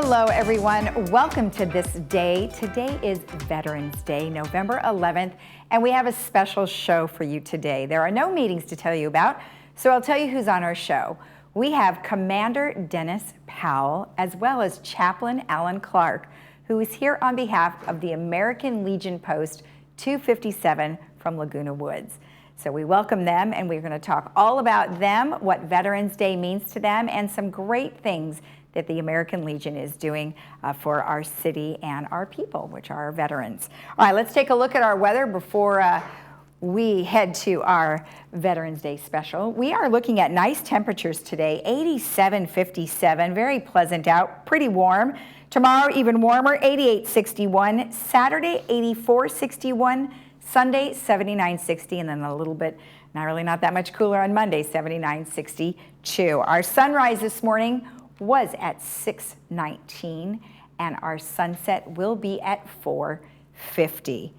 Hello, everyone. Welcome to This Day. Today is Veterans Day, November 11th, and we have a special show for you today. There are no meetings to tell you about, so I'll tell you who's on our show. We have Commander Dennis Powell, as well as Chaplain Alan Clark, who is here on behalf of the American Legion Post 257 from Laguna Woods. So we welcome them, and we're going to talk all about them, what Veterans Day means to them, and some great things that the American Legion is doing for our city and our people, which are our veterans. All right, let's take a look at our weather before we head to our Veterans Day special. We are looking at nice temperatures today, 87, 57, very pleasant out, pretty warm. Tomorrow, even warmer, 88, 61. Saturday, 84, 61. Sunday, 79, 60, and then a little bit, not that much cooler on Monday, 79, 62. Our sunrise this morning was at 6:19, and our sunset will be at 4:50.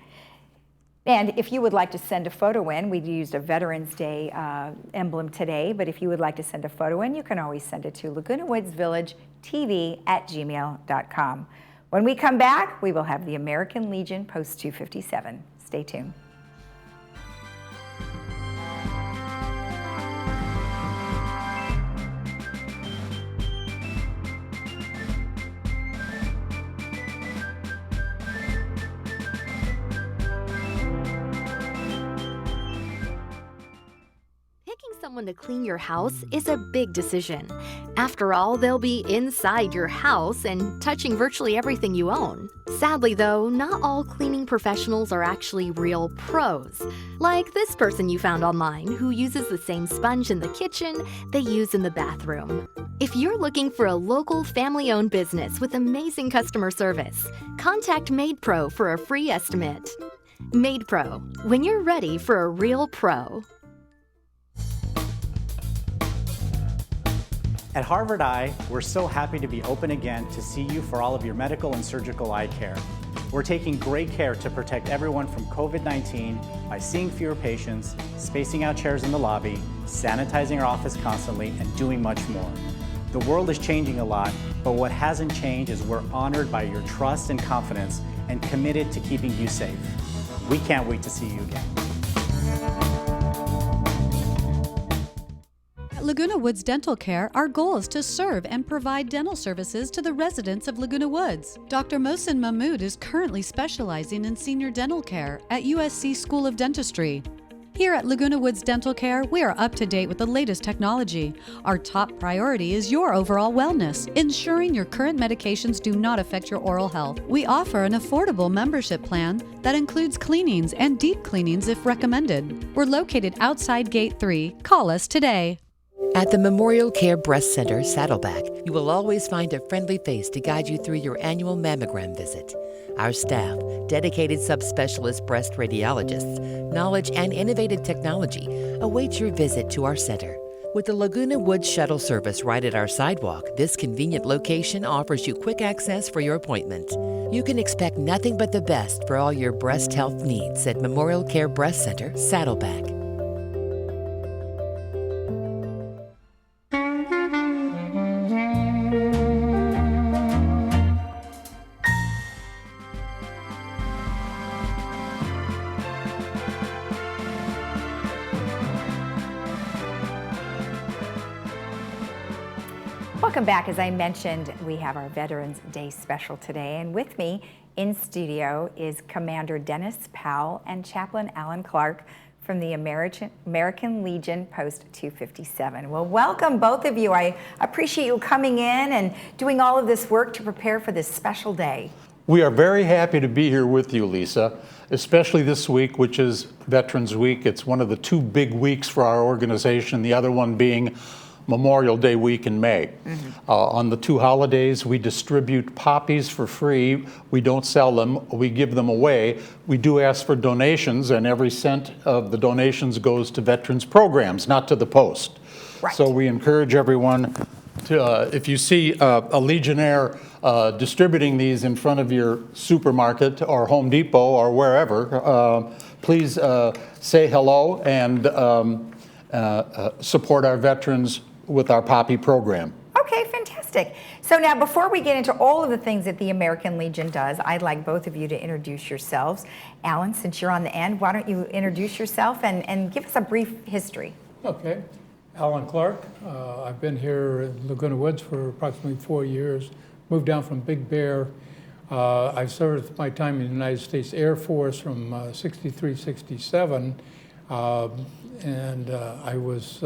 And if you would like to send a photo in, we used a Veterans Day emblem today, but if you would like to send a photo in, you can always send it to Laguna Woods Village TV@gmail.com. When we come back, we will have the American Legion Post 257. Stay tuned. Someone to clean your house is a big decision. After all, they'll be inside your house and touching virtually everything you own. Sadly, though, not all cleaning professionals are actually real pros. Like this person you found online who uses the same sponge in the kitchen they use in the bathroom. If you're looking for a local family-owned business with amazing customer service, contact MaidPro for a free estimate. MaidPro, when you're ready for a real pro. At Harvard Eye, we're so happy to be open again to see you for all of your medical and surgical eye care. We're taking great care to protect everyone from COVID-19 by seeing fewer patients, spacing out chairs in the lobby, sanitizing our office constantly, and doing much more. The world is changing a lot, but what hasn't changed is we're honored by your trust and confidence and committed to keeping you safe. We can't wait to see you again. At Laguna Woods Dental Care, our goal is to serve and provide dental services to the residents of Laguna Woods. Dr. Mohsen Mahmood is currently specializing in senior dental care at USC School of Dentistry. Here at Laguna Woods Dental Care, we are up to date with the latest technology. Our top priority is your overall wellness, ensuring your current medications do not affect your oral health. We offer an affordable membership plan that includes cleanings and deep cleanings if recommended. We're located outside Gate 3. Call us today. At the Memorial Care Breast Center, Saddleback, you will always find a friendly face to guide you through your annual mammogram visit. Our staff, dedicated subspecialist breast radiologists, knowledge, and innovative technology await your visit to our center. With the Laguna Woods shuttle service right at our sidewalk, this convenient location offers you quick access for your appointment. You can expect nothing but the best for all your breast health needs at Memorial Care Breast Center, Saddleback. Welcome back. As I mentioned, we have our Veterans Day special today, and with me in studio is Commander Dennis Powell and Chaplain Alan Clark from the American Legion Post 257. Well, welcome both of you. I appreciate you coming in and doing all of this work to prepare for this special day. We are very happy to be here with you, Lisa, especially this week, which is Veterans Week. It's one of the two big weeks for our organization, the other one being Memorial Day week in May. On the two holidays, we distribute poppies for free. We don't sell them, we give them away. We do ask for donations, and every cent of the donations goes to veterans programs, not to the Post. Right. So we encourage everyone to, if you see a Legionnaire distributing these in front of your supermarket or Home Depot or wherever, please say hello and support our veterans with our poppy program. Okay, fantastic. Fantastic. So now, before we get into all of the things that the American Legion does, I'd like both of you to introduce yourselves. Alan, since you're on the end, why don't you introduce yourself and give us a brief history? Okay. Alan Clark. I've been here in Laguna Woods for approximately 4 years. Moved down from Big Bear. I served my time in the United States Air Force from 63, 67. And I was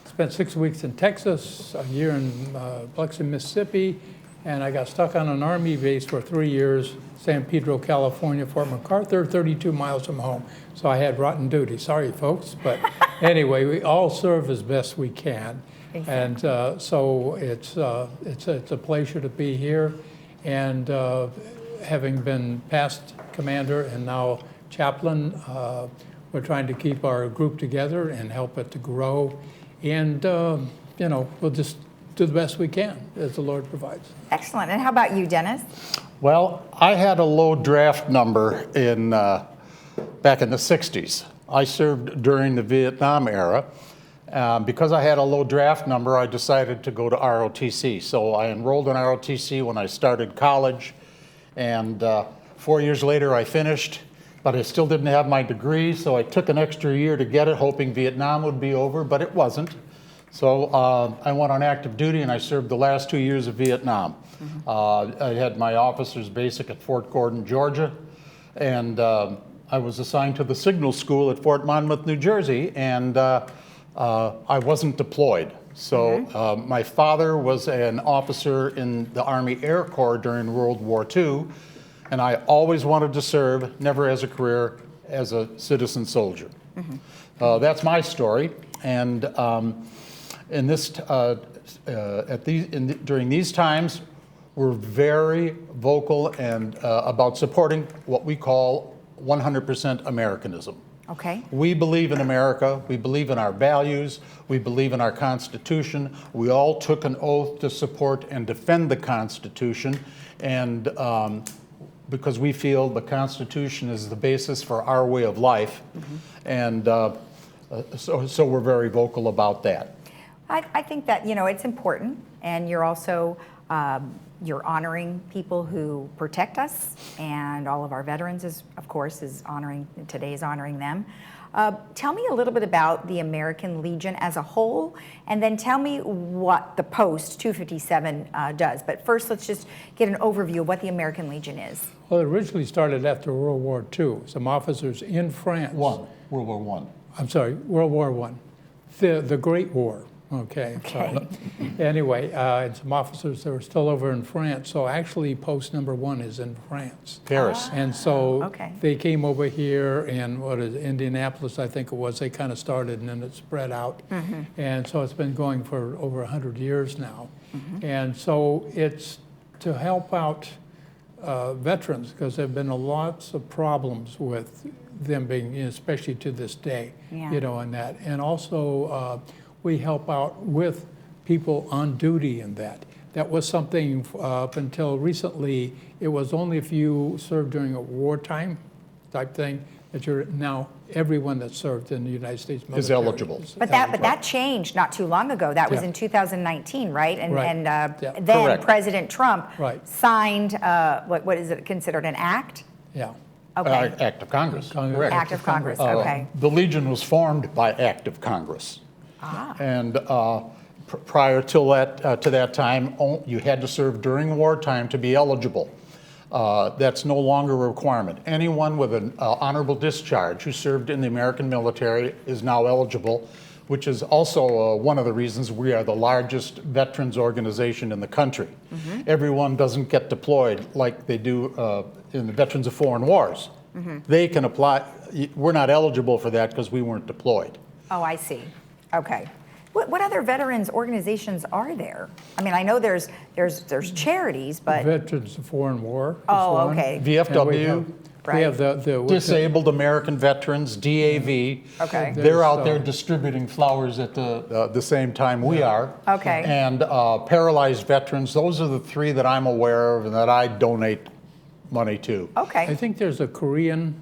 spent 6 weeks in Texas, a year in Biloxi, Mississippi, and I got stuck on an Army base for 3 years, San Pedro, California, Fort MacArthur, 32 miles from home. So I had rotten duty. Sorry, folks, but anyway, we all serve as best we can, and so it's a pleasure to be here, and having been past commander and now chaplain, we're trying to keep our group together and help it to grow, and you know, we'll just do the best we can as the Lord provides. Excellent. And how about you, Dennis? Well, I had a low draft number in back in the 60s. I served during the Vietnam era. Because I had a low draft number, I decided to go to ROTC. So I enrolled in ROTC when I started college, and 4 years later I finished, but I still didn't have my degree, so I took an extra year to get it, hoping Vietnam would be over, but it wasn't. So I went on active duty, and I served the last 2 years of Vietnam. I had my officer's basic at Fort Gordon, Georgia, and I was assigned to the signal school at Fort Monmouth, New Jersey, and I wasn't deployed. So my father was an officer in the Army Air Corps during World War II, and I always wanted to serve, never as a career, as a citizen soldier. That's my story, and in this, during these times, we're very vocal and about supporting what we call 100% Americanism. Okay. We believe in America. We believe in our values. We believe in our Constitution. We all took an oath to support and defend the Constitution, and because we feel the Constitution is the basis for our way of life, and so we're very vocal about that. I think that, you know, it's important, and you're also you're honoring people who protect us, and all of our veterans is, of course, today is honoring them. Tell me a little bit about the American Legion as a whole, and then tell me what the Post 257 does. But first, let's just get an overview of what the American Legion is. Well, it originally started after World War II. Some officers in France. World War I. I'm sorry, World War I. The Great War. Okay. Sorry. Anyway, and some officers that were still over in France. So actually, post number 1 is in France. Paris. And so they came over here in Indianapolis, I think it was. They kind of started and then it spread out. And so it's been going for over 100 years now. And so it's to help out veterans, because there have been lots of problems with them being, especially to this day, you know, and that. And also, we help out with people on duty in that. That was something up until recently, it was only if you served during a wartime type thing that you're now, everyone that served in the United States military is eligible. But that changed not too long ago. That was in 2019 , right? And, then Correct. President Trump signed, what is it considered, an act? Yeah. Okay. Act of Congress. Correct. Act of Congress, okay. The Legion was formed by Act of Congress. And prior to that time, you had to serve during wartime to be eligible. That's no longer a requirement. Anyone with an honorable discharge who served in the American military is now eligible, which is also one of the reasons we are the largest veterans organization in the country. Everyone doesn't get deployed like they do in the Veterans of Foreign Wars. They can apply. We're not eligible for that because we weren't deployed. Oh, I see. Okay. What other veterans organizations are there? I mean, I know there's charities, but Veterans of Foreign War. Oh, okay. VFW. We have the Disabled American Veterans, DAV. Okay. They're out there distributing flowers at the same time we are. Okay. And paralyzed veterans. Those are the three that I'm aware of and that I donate money to. Okay. I think there's a Korean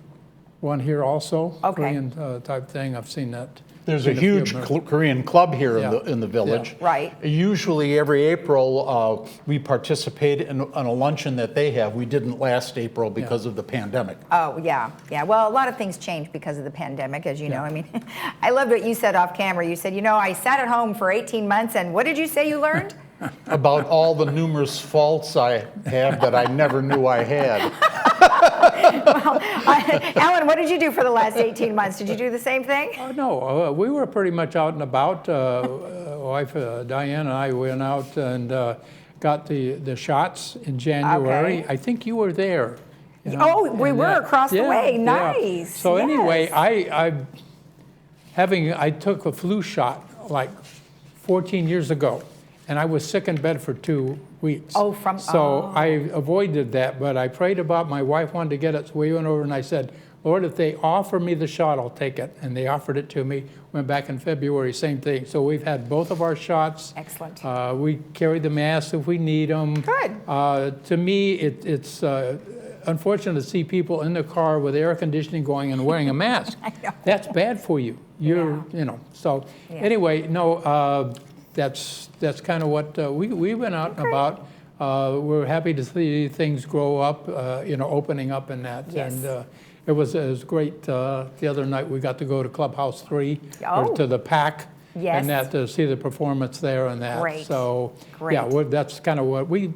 one here also. Okay. Korean type thing. I've seen that. There's a been few huge American- Korean club here Yeah. in the village. Yeah. Right. Usually every April, we participate in a luncheon that they have. We didn't last April because of the pandemic. Oh, yeah, yeah. Well, a lot of things changed because of the pandemic, as you know. I mean, I loved what you said off camera. You said, I sat at home for 18 months, and what did you say you learned? About all the numerous faults I have that I never knew I had. Alan, what did you do for the last 18 months? Did you do the same thing? No, we were pretty much out and about. Wife Diane and I went out and got the shots in January. Okay. I think you were there. Oh, we were across the way. Yeah. Nice. So anyway, Yes. I took a flu shot like 14 years ago, and I was sick in bed for 2 weeks. Oh, So I avoided that, but I prayed about, my wife wanted to get it, so we went over and I said, Lord, if they offer me the shot, I'll take it. And they offered it to me. Went back in February, same thing. So we've had both of our shots. Excellent. We carry the masks if we need them. Good. To me, it's unfortunate to see people in the car with air conditioning going and wearing a mask. I know. That's bad for you. So Yeah. anyway, no, that's kind of what we went out and about. We're happy to see things grow up, opening up and that. Yes. And it was great. The other night we got to go to Clubhouse 3, Oh. or to the PAC, Yes. and that to see the performance there and that. Great. So Great. yeah, that's kind of what we,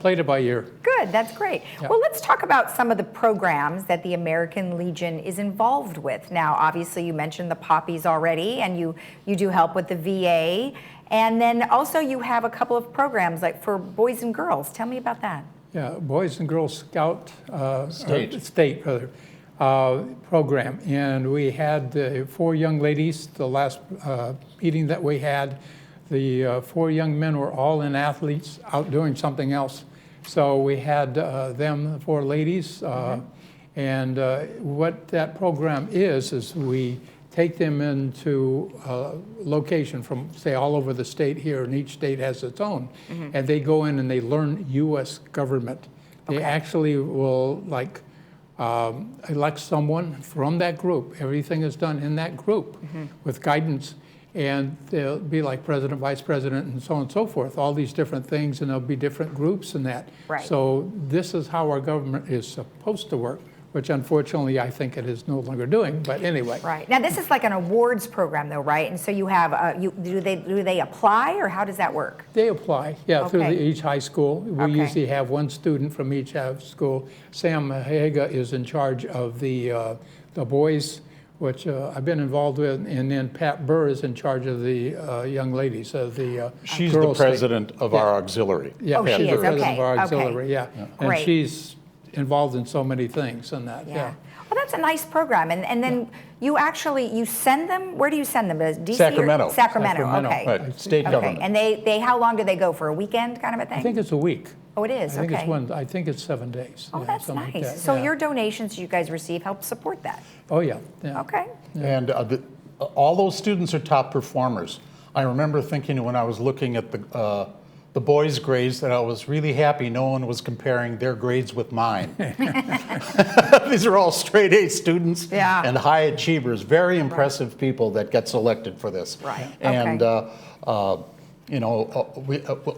played it by ear. Good, that's great. Yeah. Well, let's talk about some of the programs that the American Legion is involved with. Now, obviously, you mentioned the Poppies already, and you do help with the VA. And then also you have a couple of programs like for boys and girls. Tell me about that. Yeah, Boys and Girls Scout State. program, and we had 4 young ladies. The last meeting that we had, the 4 young men were all in athletes out doing something else. So we had them, 4 ladies, and what that program is we take them into a location from, say, all over the state here, and each state has its own. And they go in and they learn U.S. government. They actually will, elect someone from that group. Everything is done in that group with guidance. And they'll be like president, vice president, and so on and so forth, all these different things, and there'll be different groups in that. Right. So this is how our government is supposed to work, which unfortunately I think it is no longer doing, but anyway. Right. Now, this is like an awards program, though, right? And so you have, do they apply, or how does that work? They apply, through Okay. each high school. We Okay. usually have 1 student from each high school. Sam Haga is in charge of the boys, which I've been involved with, and then Pat Burr is in charge of the young ladies, of the She's the girls' thing. president of our auxiliary. Yeah, Oh, Pat she Burr is, the president okay, of our okay. auxiliary, yeah. And Great. she's involved in so many things and that, yeah. Well, that's a nice program. And then you send them, where do you send them? To DC or- Sacramento. Sacramento, Sacramento. okay. Right, state Okay, government. and they how long do they go, for a weekend kind of a thing? I think it's a week. Oh, it is, I think okay. I think it's 7 days. Oh, yeah, that's something like nice. that, So yeah. your donations you guys receive help support that. Oh, yeah. Okay. And all those students are top performers. I remember thinking when I was looking at the boys' grades that I was really happy no one was comparing their grades with mine. These are all straight A students Yeah. and high achievers, very impressive people that get selected for this. Right. And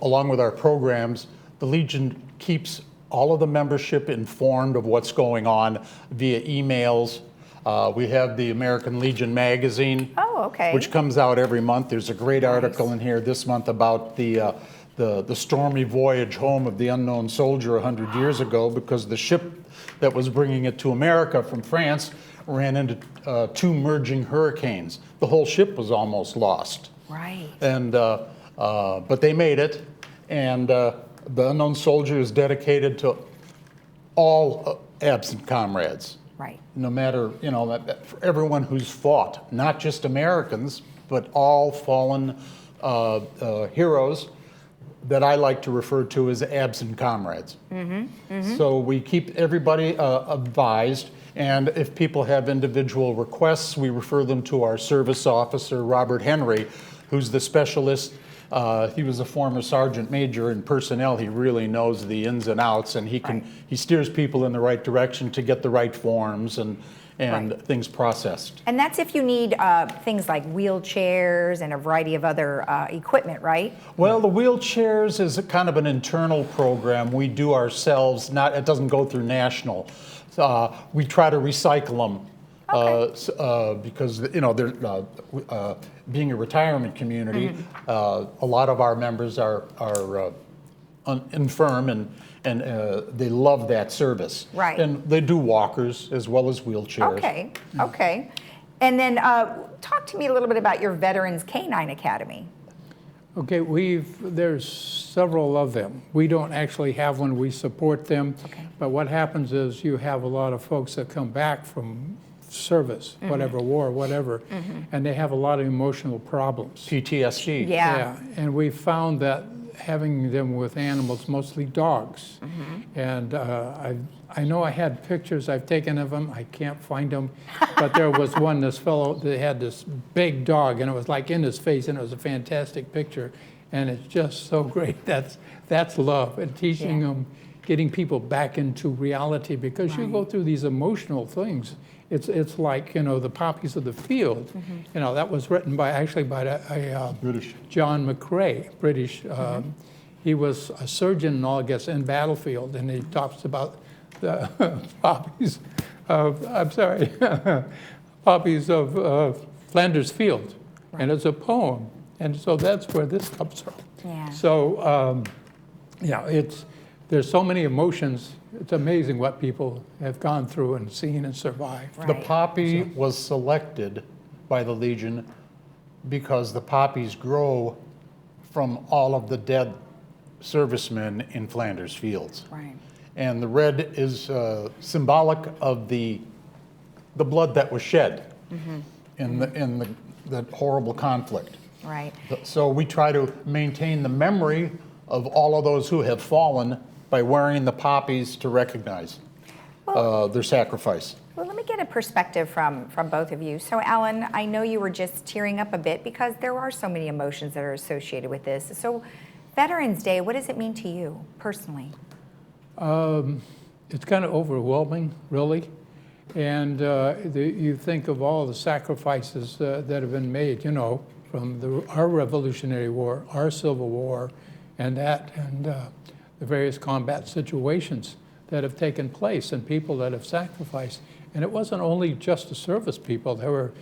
along with our programs, the Legion keeps all of the membership informed of what's going on via emails. We have the American Legion magazine, Oh, okay. which comes out every month. There's a great article in here this month about the Stormy Voyage home of the unknown soldier 100 years ago, because the ship that was bringing it to America from France ran into 2 merging hurricanes. The whole ship was almost lost. Right. And but they made it, and the unknown soldier is dedicated to all absent comrades. Right. No matter, for everyone who's fought, not just Americans, but all fallen heroes that I like to refer to as absent comrades. So we keep everybody advised, and if people have individual requests, we refer them to our service officer, Robert Henry, who's the specialist He was a former sergeant major in personnel. He really knows the ins and outs, and he steers people in the right direction to get the right forms and things processed. And that's if you need things like wheelchairs and a variety of other equipment, right? Well, the wheelchairs is a kind of an internal program we do ourselves. It doesn't go through national. We try to recycle them. Because being a retirement community, a lot of our members are infirm and they love that service. Right. And they do walkers as well as wheelchairs. Okay, okay. And then talk to me a little bit about your Veterans Canine Academy. Okay, there's several of them. We don't actually have one, we support them. Okay. But what happens is you have a lot of folks that come back from service, whatever, war, whatever, and they have a lot of emotional problems. PTSD. Yeah. And we found that having them with animals, mostly dogs, and I know I had pictures I've taken of them, I can't find them, but there was one, this fellow that had this big dog, and it was like in his face, and it was a fantastic picture, and it's just so great. That's love, and teaching them, getting people back into reality, because you go through these emotional things. It's like, the poppies of the field. That was written by British. John McCrae, British. He was a surgeon, I guess, in battlefield, and he talks about the poppies of, poppies of Flanders Field, and it's a poem, and so that's where this comes from. Yeah. So, there's so many emotions. It's amazing what people have gone through and seen and survived. Right. The poppy was selected by the Legion because the poppies grow from all of the dead servicemen in Flanders Fields. Right. And the red is symbolic of the blood that was shed in the horrible conflict. Right. So we try to maintain the memory of all of those who have fallen by wearing the poppies to recognize their sacrifice. Well, let me get a perspective from both of you. So, Alan, I know you were just tearing up a bit because there are so many emotions that are associated with this. So, Veterans Day, what does it mean to you personally? It's kind of overwhelming, really. And you think of all the sacrifices that have been made, from our Revolutionary War, our Civil War, and the various combat situations that have taken place and people that have sacrificed. And it wasn't only just the service people. There were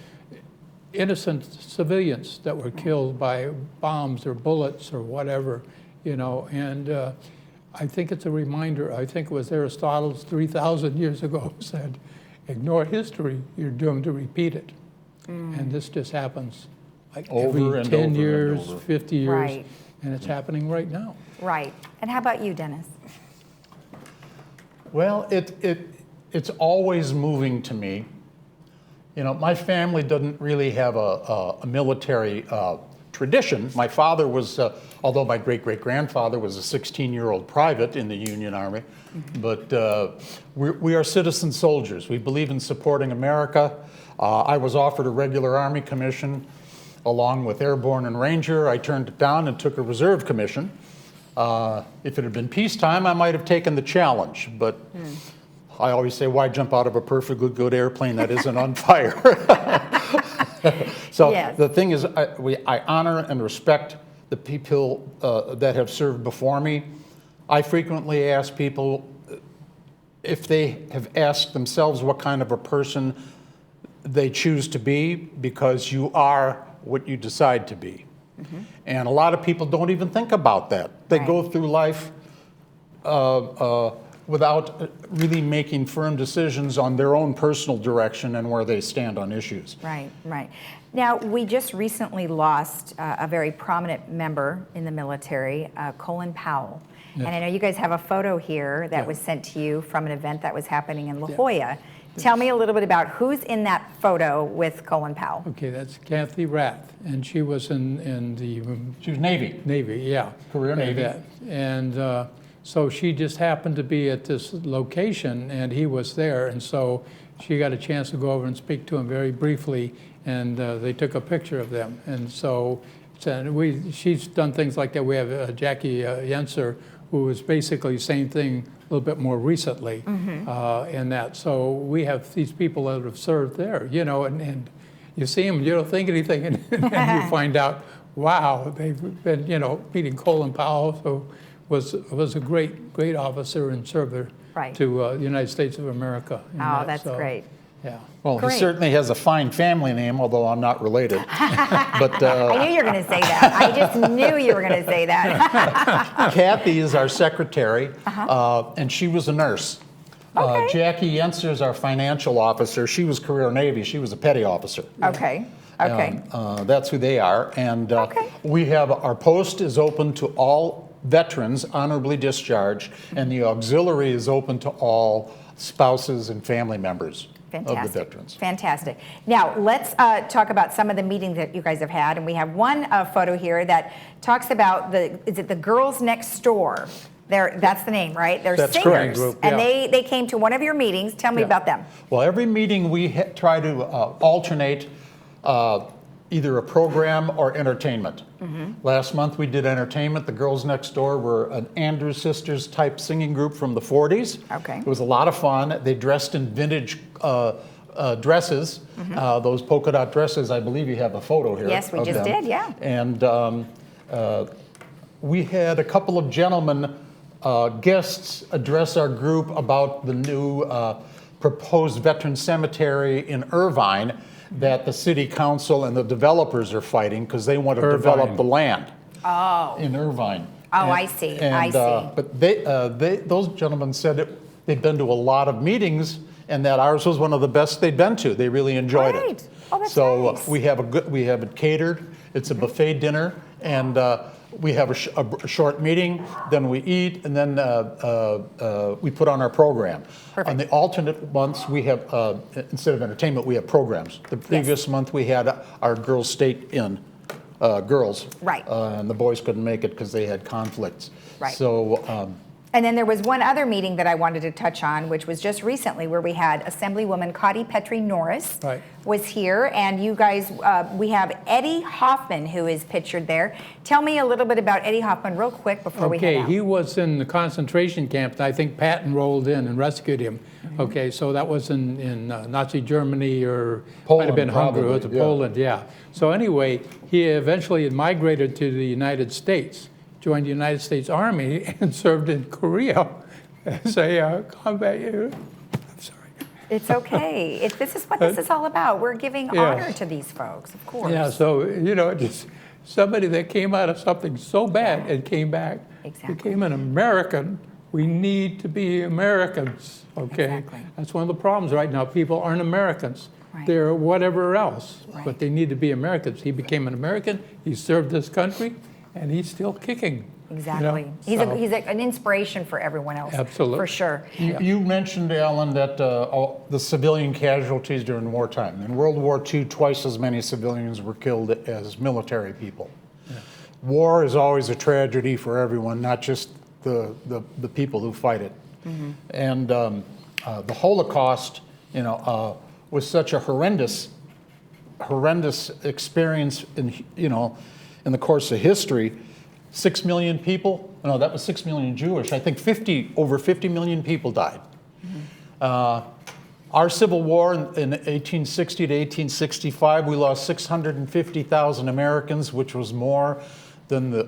innocent civilians that were killed by bombs or bullets or whatever, and I think it's a reminder. I think it was Aristotle 3,000 years ago said, ignore history, you're doomed to repeat it. And this just happens like every 10 years, 50 years, Right. and it's happening right now. Right. And how about you, Dennis? Well, it's always moving to me. My family doesn't really have a military tradition. My father was, although my great-great-grandfather was a 16-year-old private in the Union Army, but we are citizen soldiers. We believe in supporting America. I was offered a regular Army commission along with Airborne and Ranger. I turned it down and took a reserve commission. If it had been peacetime, I might have taken the challenge, but I always say, why jump out of a perfectly good airplane that isn't on fire? So Yes. The thing is, I honor and respect the people that have served before me. I frequently ask people if they have asked themselves what kind of a person they choose to be, because you are what you decide to be. And a lot of people don't even think about that. They Right. go through life without really making firm decisions on their own personal direction and where they stand on issues. Right, right. Now, we just recently lost a very prominent member in the military, Colin Powell. Yes. And I know you guys have a photo here that was sent to you from an event that was happening in La Jolla. Tell me a little bit about who's in that photo with Colin Powell. Okay, that's Kathy Rath, and she was in the She was Navy. Navy, yeah. Career Navy. And so she just happened to be at this location, and he was there, and so she got a chance to go over and speak to him very briefly, and they took a picture of them. And so And she's done things like that. We have Jackie Yenser, who was basically same thing a little bit more recently in that. So we have these people that have served there, you know, and you see them, you don't think anything, and you find out, wow, they've been, you know, meeting Colin Powell, who was a great officer and served to the United States of America. Oh, that's great. Yeah. Well, Great. he certainly has a fine family name, although I'm not related. But I knew you were going to say that. I just knew you were going to say that. Kathy is our secretary, and she was a nurse. Okay. Jackie Yenser is our financial officer. She was career Navy. She was a petty officer. Okay. Okay. That's who they are. And we have, our post is open to all veterans honorably discharged, and the auxiliary is open to all spouses and family members of the veterans. Fantastic. Now, let's talk about some of the meetings that you guys have had. And we have one photo here that talks about is it the Girls Next Door? That's the name, right? They're That's singers. correct. And they came to one of your meetings. Tell me about them. Well, every meeting we try to alternate either a program or entertainment. Last month we did entertainment. The Girls Next Door were an Andrews Sisters type singing group from the 40s. Okay. It was a lot of fun. They dressed in vintage dresses, those polka dot dresses. I believe you have a photo here. Yes, we just did, yeah. And we had a couple of gentlemen, guests, address our group about the new proposed veteran cemetery in Irvine that the city council and the developers are fighting because they want to develop the land in Irvine. Oh, I see. I see. But those gentlemen said they've been to a lot of meetings and that ours was one of the best they'd been to. They really enjoyed it. Oh, that's so nice. we have it catered. It's a buffet dinner, and we have a short meeting. Then we eat, and then we put on our program. Perfect. On the alternate months, we have instead of entertainment, we have programs. The previous month we had our girls' state in. Girls. Right. And the boys couldn't make it because they had conflicts. Right. So. And then there was one other meeting that I wanted to touch on, which was just recently, where we had Assemblywoman Cottie Petrie Norris was here, and you guys, we have Eddie Hoffman, who is pictured there. Tell me a little bit about Eddie Hoffman real quick before we head out. Okay, he was in the concentration camp, and I think Patton rolled in and rescued him. Okay, so that was in Nazi Germany, or Poland, might have been Hungary, probably, it was Poland, yeah. So anyway, he eventually had migrated to the United States, joined the United States Army, and served in Korea as a combat unit. I'm sorry. It's okay. This is what this is all about. We're giving honor to these folks, of course. Yeah, so, you know, just somebody that came out of something so bad and came back, became an American. We need to be Americans, okay? Exactly. That's one of the problems right now. People aren't Americans. Right. They're whatever else, but they need to be Americans. He became an American, he served this country, and he's still kicking. Exactly. You know? He's an inspiration for everyone else. Absolutely. For sure. You mentioned, Alan, that the civilian casualties during wartime. In World War II, twice as many civilians were killed as military people. Yeah. War is always a tragedy for everyone, not just the people who fight it. And the Holocaust, you know, was such a horrendous experience in the course of history. 6 million people, no, that was 6 million Jewish. I think over 50 million people died. Our Civil War in 1860 to 1865, we lost 650,000 Americans, which was more than the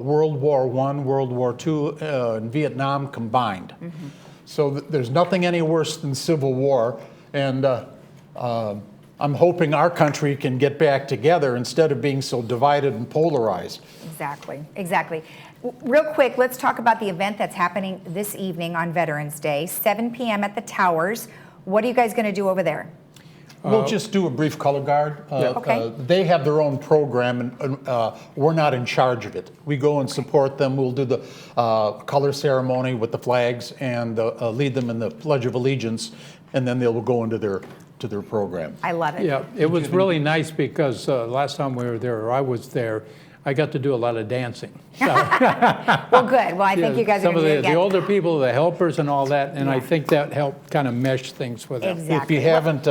World War I, World War II, and Vietnam combined. So there's nothing any worse than Civil War, and I'm hoping our country can get back together instead of being so divided and polarized. Exactly, exactly. Real quick, let's talk about the event that's happening this evening on Veterans Day, 7 p.m. at the Towers. What are you guys going to do over there? We'll just do a brief color guard. Okay. They have their own program, and we're not in charge of it. We go and support them. We'll do the color ceremony with the flags and lead them in the Pledge of Allegiance, and then they'll go into their program. I love it. Yeah, it was really nice because last time we were there, or I was there, I got to do a lot of dancing. So, well, good. Well, I think you guys are some going to do it of again. the older people, the helpers and all that, and I think that helped kind of mesh things with them. Exactly. If you haven't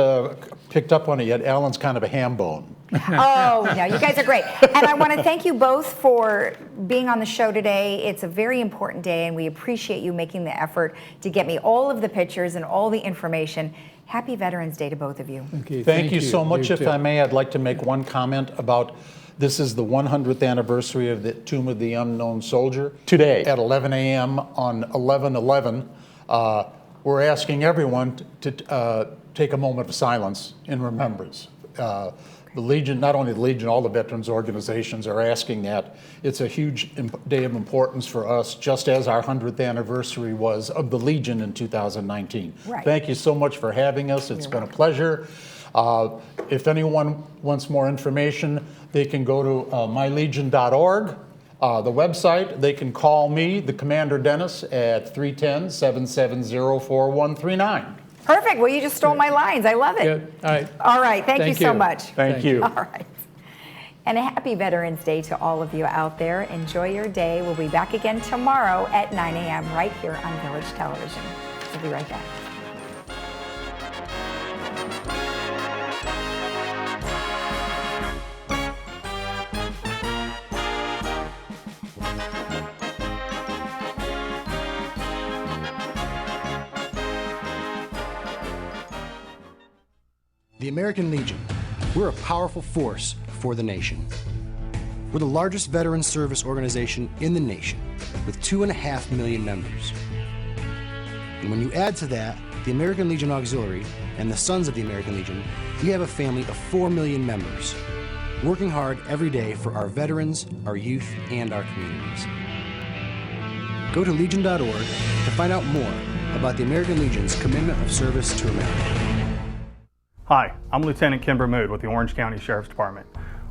picked up on it yet, Alan's kind of a ham bone. Oh, no, you guys are great. And I want to thank you both for being on the show today. It's a very important day, and we appreciate you making the effort to get me all of the pictures and all the information. Happy Veterans Day to both of you. Okay, Thank you so much. You If too. I may, I'd like to make one comment about this is the 100th anniversary of the Tomb of the Unknown Soldier. Today at 11 a.m. on 11/11, we're asking everyone to take a moment of silence in remembrance. The Legion, not only the Legion, all the veterans organizations are asking that. It's a huge day of importance for us, just as our 100th anniversary was of the Legion in 2019. Right. Thank you so much for having us. It's been a pleasure. If anyone wants more information, they can go to mylegion.org, the website. They can call me, the Commander Dennis, at 310-770-4139. Perfect. Well, you just stole my lines. I love it. Good. All right. All right. Thank you so much. Thank you. All right. And a happy Veterans Day to all of you out there. Enjoy your day. We'll be back again tomorrow at 9 a.m. right here on Village Television. We'll be right back. The American Legion, we're a powerful force for the nation. We're the largest veteran service organization in the nation, with 2.5 million members. And when you add to that the American Legion Auxiliary and the Sons of the American Legion, we have a family of 4 million members, working hard every day for our veterans, our youth, and our communities. Go to legion.org to find out more about the American Legion's commitment of service to America. Hi, I'm Lieutenant Kimber Mood with the Orange County Sheriff's Department.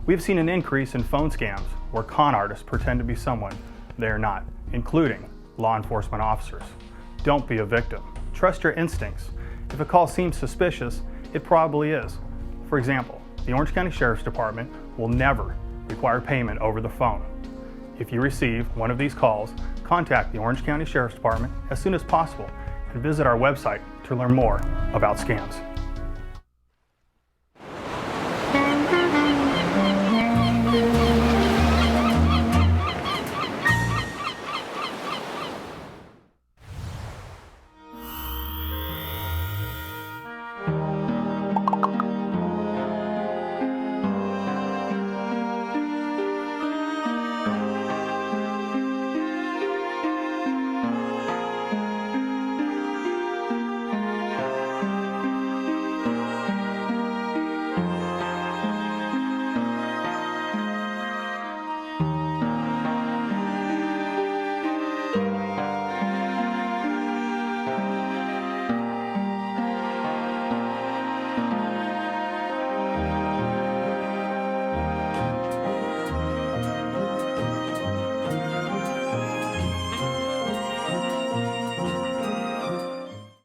We've seen an increase in phone scams where con artists pretend to be someone they are not, including law enforcement officers. Don't be a victim. Trust your instincts. If a call seems suspicious, it probably is. For example, the Orange County Sheriff's Department will never require payment over the phone. If you receive one of these calls, contact the Orange County Sheriff's Department as soon as possible and visit our website to learn more about scams.